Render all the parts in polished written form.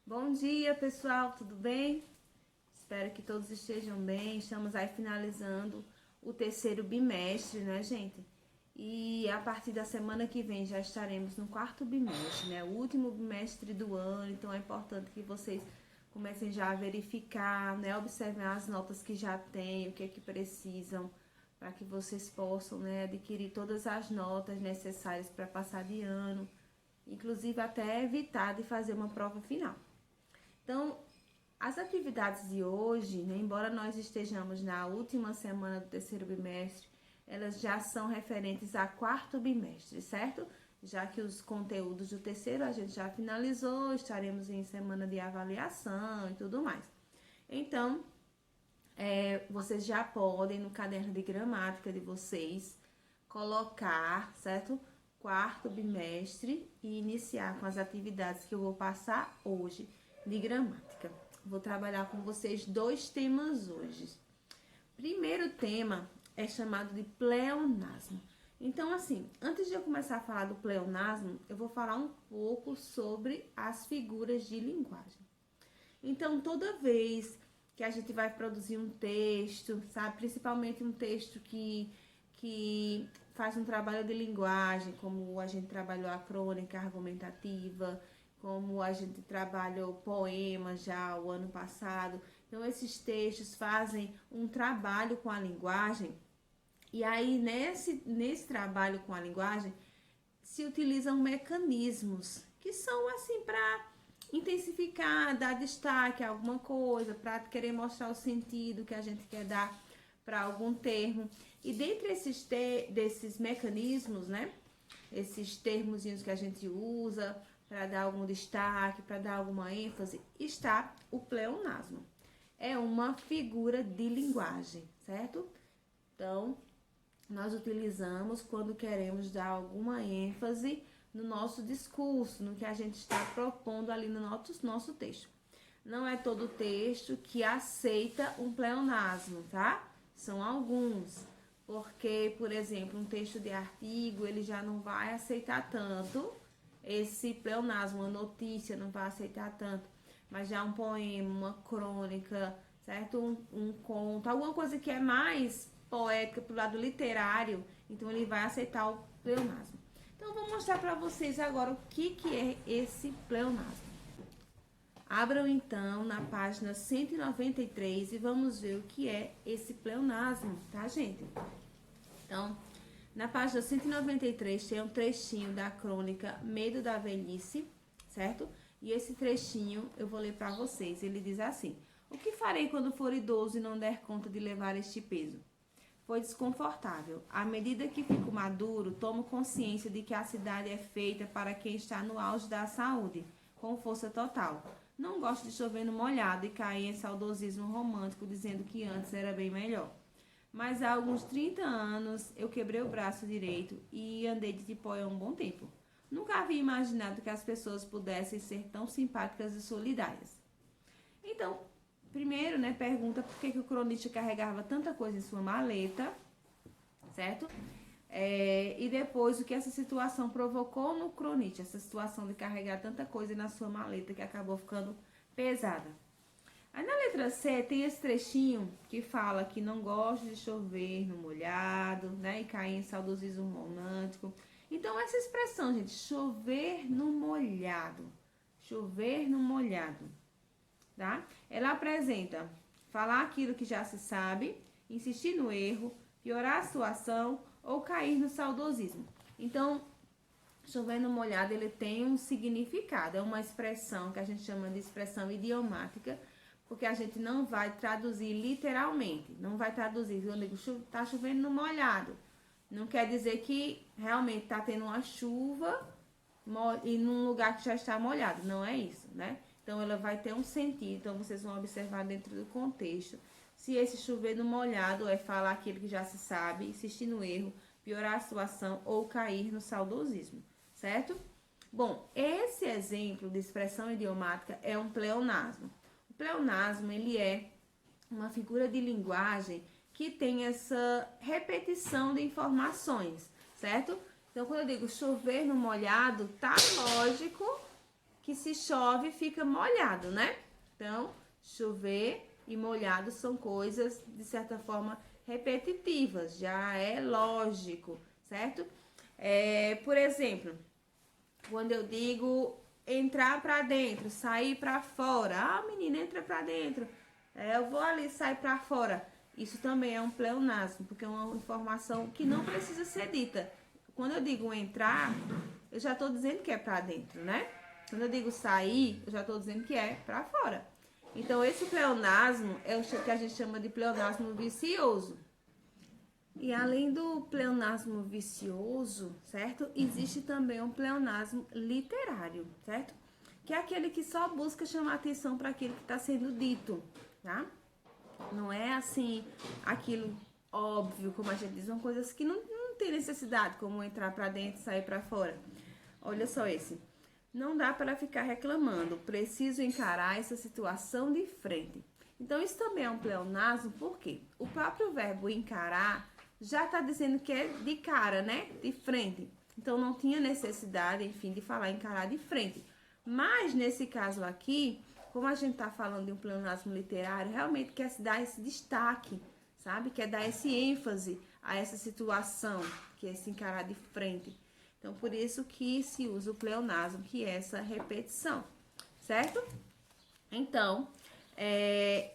Bom dia, pessoal, tudo bem? Espero que todos estejam bem. Estamos aí finalizando o terceiro bimestre, né, gente? E a partir da semana que vem já estaremos no quarto bimestre, né? O último bimestre do ano, então é importante que vocês comecem já a verificar, né? Observem as notas que já têm, o que é que precisam, para que vocês possam, né, adquirir todas as notas necessárias para passar de ano, inclusive até evitar de fazer uma prova final. Então, as atividades de hoje, né, embora nós estejamos na última semana do terceiro bimestre, elas já são referentes a quarto bimestre, certo? Já que os conteúdos do terceiro a gente já finalizou, estaremos em semana de avaliação e tudo mais. Então, vocês já podem no caderno de gramática de vocês colocar, certo? Quarto bimestre e iniciar com as atividades que eu vou passar hoje de gramática. Vou trabalhar com vocês dois temas hoje. Primeiro tema é chamado de pleonasmo. Então, assim, antes de eu começar a falar do pleonasmo, eu vou falar um pouco sobre as figuras de linguagem. Então, toda vez que a gente vai produzir um texto, sabe, principalmente um texto que faz um trabalho de linguagem, como a gente trabalhou a crônica argumentativa, como a gente trabalhou poemas já o ano passado. Então, esses textos fazem um trabalho com a linguagem, e aí nesse trabalho com a linguagem se utilizam mecanismos que são assim para intensificar, dar destaque a alguma coisa, para querer mostrar o sentido que a gente quer dar para algum termo. E dentre desses mecanismos, né, esses termozinhos que a gente usa para dar algum destaque, para dar alguma ênfase, está o pleonasmo. É uma figura de linguagem, certo? Então, nós utilizamos quando queremos dar alguma ênfase no nosso discurso, no que a gente está propondo ali no nosso texto. Não é todo texto que aceita um pleonasmo, tá? São alguns. Porque, por exemplo, um texto de artigo, ele já não vai aceitar tanto esse pleonasmo, uma notícia não vai aceitar tanto. Mas já um poema, uma crônica, certo? Um conto, alguma coisa que é mais poética pro lado literário, então ele vai aceitar o pleonasmo. Então eu vou mostrar para vocês agora o que é esse pleonasmo. Abram então na página 193 e vamos ver o que é esse pleonasmo, tá, gente? Então, na página 193 tem um trechinho da crônica Medo da Velhice, certo? E esse trechinho eu vou ler para vocês. Ele diz assim: o que farei quando for idoso e não der conta de levar este peso? Foi desconfortável. À medida que fico maduro, tomo consciência de que a cidade é feita para quem está no auge da saúde, com força total. Não gosto de chover no molhado e cair em saudosismo romântico dizendo que antes era bem melhor. Mas há alguns 30 anos eu quebrei o braço direito e andei de tipóia um bom tempo. Nunca havia imaginado que as pessoas pudessem ser tão simpáticas e solidárias. Então, primeiro, né, pergunta por que o cronista carregava tanta coisa em sua maleta, certo? E depois, o que essa situação provocou no cronista, essa situação de carregar tanta coisa na sua maleta que acabou ficando pesada. Aí na letra C tem esse trechinho que fala que não gosta de chover no molhado, né, e cair em saudosismo romântico. Então, essa expressão, gente, chover no molhado, tá? Ela apresenta falar aquilo que já se sabe, insistir no erro, piorar a situação ou cair no saudosismo. Então, chover no molhado, ele tem um significado, é uma expressão que a gente chama de expressão idiomática, porque a gente não vai traduzir literalmente, não vai traduzir, eu digo, tá chovendo no molhado. Não quer dizer que realmente tá tendo uma chuva e num lugar que já está molhado, não é isso, né? Então, ela vai ter um sentido, então vocês vão observar dentro do contexto. Se esse chover no molhado é falar aquilo que já se sabe, insistir no erro, piorar a situação ou cair no saudosismo, certo? Bom, esse exemplo de expressão idiomática é um pleonasmo. O pleonasmo, ele é uma figura de linguagem que tem essa repetição de informações, certo? Então, quando eu digo chover no molhado, tá lógico que se chove fica molhado, né? Então, chover e molhado são coisas, de certa forma, repetitivas, já é lógico, certo? Por exemplo, quando eu digo entrar para dentro, sair para fora. Ah, menina, entra para dentro. Eu vou ali, sair para fora. Isso também é um pleonasmo, porque é uma informação que não precisa ser dita. Quando eu digo entrar, eu já estou dizendo que é para dentro, né? Quando eu digo sair, eu já estou dizendo que é para fora. Então, esse pleonasmo é o que a gente chama de pleonasmo vicioso. E além do pleonasmo vicioso, certo? Existe também um pleonasmo literário, certo? Que é aquele que só busca chamar atenção para aquilo que está sendo dito, tá? Não é assim, aquilo óbvio, como a gente diz, são coisas que não tem necessidade, como entrar para dentro e sair para fora. Olha só esse. Não dá para ficar reclamando, preciso encarar essa situação de frente. Então, isso também é um pleonasmo, porque o próprio verbo encarar já está dizendo que é de cara, né? De frente. Então, não tinha necessidade, enfim, de falar encarar de frente. Mas, nesse caso aqui, como a gente está falando de um pleonasmo literário, realmente quer dar esse destaque, sabe? Quer dar esse ênfase a essa situação, que é se encarar de frente. Então, por isso que se usa o pleonasmo, que é essa repetição, certo? Então,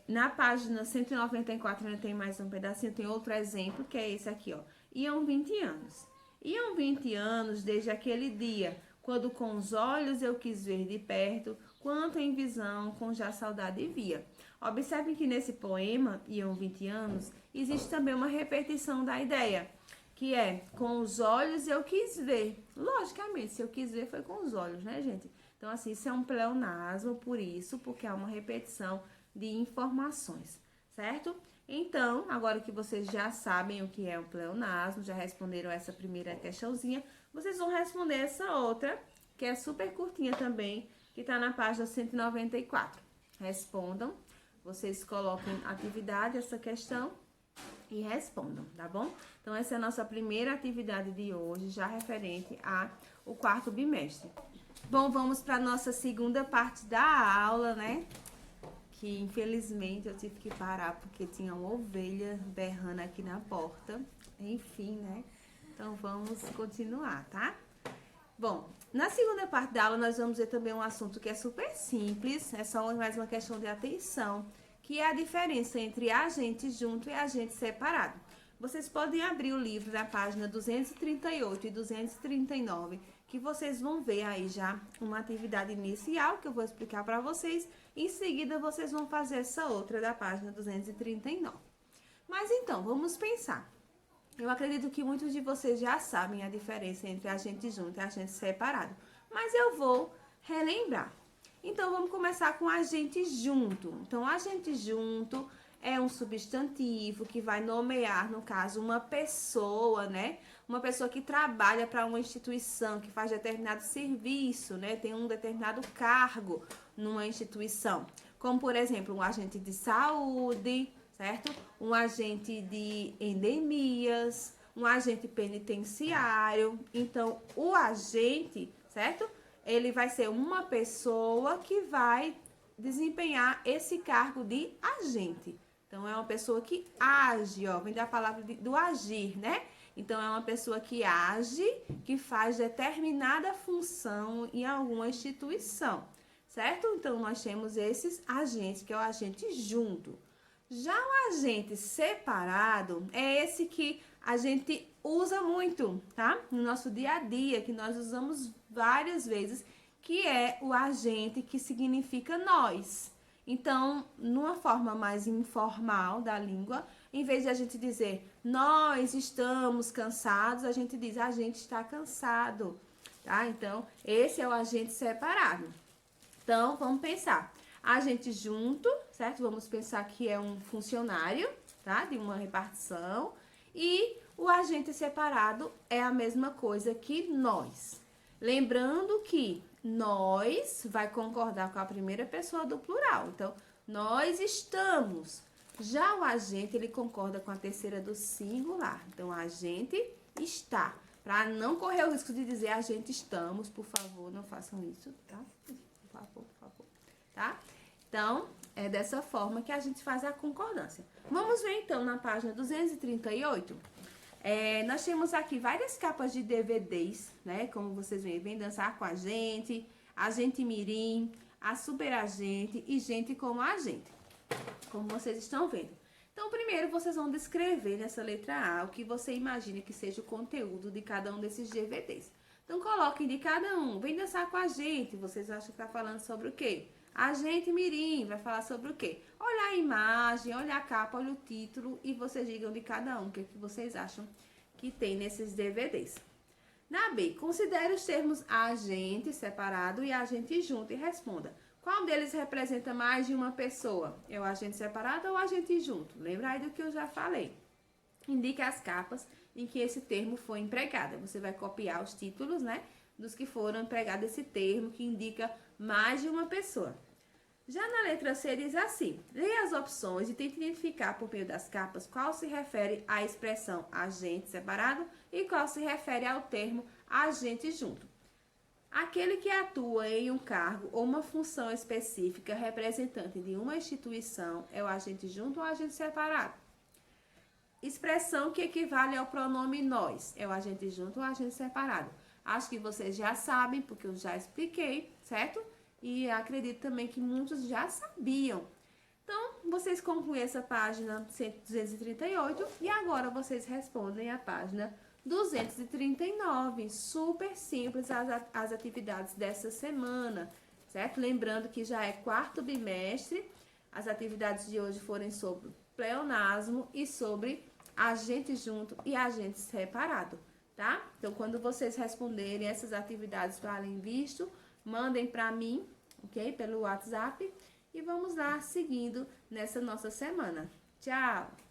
na página 194, ainda tem mais um pedacinho, tem outro exemplo, que é esse aqui, ó. Iam 20 anos. Iam 20 anos desde aquele dia, quando com os olhos eu quis ver de perto, quanto em visão com já saudade via. Observem que nesse poema, Iam 20 anos, existe também uma repetição da ideia, que é, com os olhos eu quis ver. Logicamente, se eu quis ver foi com os olhos, né, gente? Então, assim, isso é um pleonasmo, por isso, porque é uma repetição de informações, certo? Então, agora que vocês já sabem o que é um pleonasmo, já responderam essa primeira questãozinha, vocês vão responder essa outra, que é super curtinha também, que tá na página 194. Respondam, vocês coloquem atividade, essa questão, e respondam, tá bom? Então, essa é a nossa primeira atividade de hoje, já referente ao quarto bimestre. Bom, vamos para a nossa segunda parte da aula, né? Que, infelizmente, eu tive que parar porque tinha uma ovelha berrando aqui na porta. Enfim, né? Então, vamos continuar, tá? Bom, na segunda parte da aula, nós vamos ver também um assunto que é super simples, é só mais uma questão de atenção, que é a diferença entre agente junto e agente separado. Vocês podem abrir o livro na página 238 e 239, que vocês vão ver aí já uma atividade inicial que eu vou explicar para vocês. Em seguida, vocês vão fazer essa outra da página 239. Mas então, vamos pensar. Eu acredito que muitos de vocês já sabem a diferença entre agente junto e agente separado, mas eu vou relembrar. Então, vamos começar com agente junto. Então, agente junto é um substantivo que vai nomear, no caso, uma pessoa, né? Uma pessoa que trabalha para uma instituição, que faz determinado serviço, né? Tem um determinado cargo numa instituição. Como, por exemplo, um agente de saúde, certo? Um agente de endemias, um agente penitenciário. Então, o agente, certo? Ele vai ser uma pessoa que vai desempenhar esse cargo de agente. Então, é uma pessoa que age, ó, vem da palavra do agir, né? Então, é uma pessoa que age, que faz determinada função em alguma instituição, certo? Então, nós temos esses agentes, que é o agente junto. Já o agente separado é esse que a gente usa muito, tá? No nosso dia a dia, que nós usamos várias vezes, que é o agente que significa nós. Então, numa forma mais informal da língua, em vez de a gente dizer nós estamos cansados, a gente diz a gente está cansado, tá? Então, esse é o agente separado. Então, vamos pensar. Agente junto, certo? Vamos pensar que é um funcionário, tá? De uma repartição. E o agente separado é a mesma coisa que nós. Lembrando que nós vai concordar com a primeira pessoa do plural. Então, nós estamos. Já o agente, ele concorda com a terceira do singular. Então, a gente está. Para não correr o risco de dizer a gente estamos, por favor, não façam isso, tá? tá? Então, é dessa forma que a gente faz a concordância. Vamos ver então na página 238. Nós temos aqui várias capas de DVDs, né? Como vocês veem, Vem Dançar com a Gente Mirim, a Super Agente e Gente como a Gente, como vocês estão vendo. Então, primeiro vocês vão descrever nessa letra A o que você imagina que seja o conteúdo de cada um desses DVDs. Então, coloquem de cada um. Vem dançar com a gente. Vocês acham que está falando sobre o quê? A Gente Mirim vai falar sobre o quê? Olha a imagem, olha a capa, olha o título e vocês digam de cada um o que vocês acham que tem nesses DVDs. Na B, considere os termos agente separado e agente junto e responda. Qual deles representa mais de uma pessoa? É o agente separado ou o agente junto? Lembra aí do que eu já falei. Indique as capas em que esse termo foi empregado. Você vai copiar os títulos, né, dos que foram empregados esse termo que indica mais de uma pessoa. Já na letra C diz assim: leia as opções e tente identificar por meio das capas qual se refere à expressão agente separado e qual se refere ao termo agente junto. Aquele que atua em um cargo ou uma função específica representante de uma instituição é o agente junto ou agente separado. Expressão que equivale ao pronome nós é o agente junto ou agente separado. Acho que vocês já sabem, porque eu já expliquei, certo? E acredito também que muitos já sabiam. Então, vocês concluem essa página 238 e agora vocês respondem a página 239. Super simples as atividades dessa semana, certo? Lembrando que já é quarto bimestre. As atividades de hoje foram sobre pleonasmo e sobre agente junto e agente separado, tá? Então, quando vocês responderem essas atividades valem visto, mandem para mim, ok? Pelo WhatsApp. E vamos lá, seguindo nessa nossa semana. Tchau!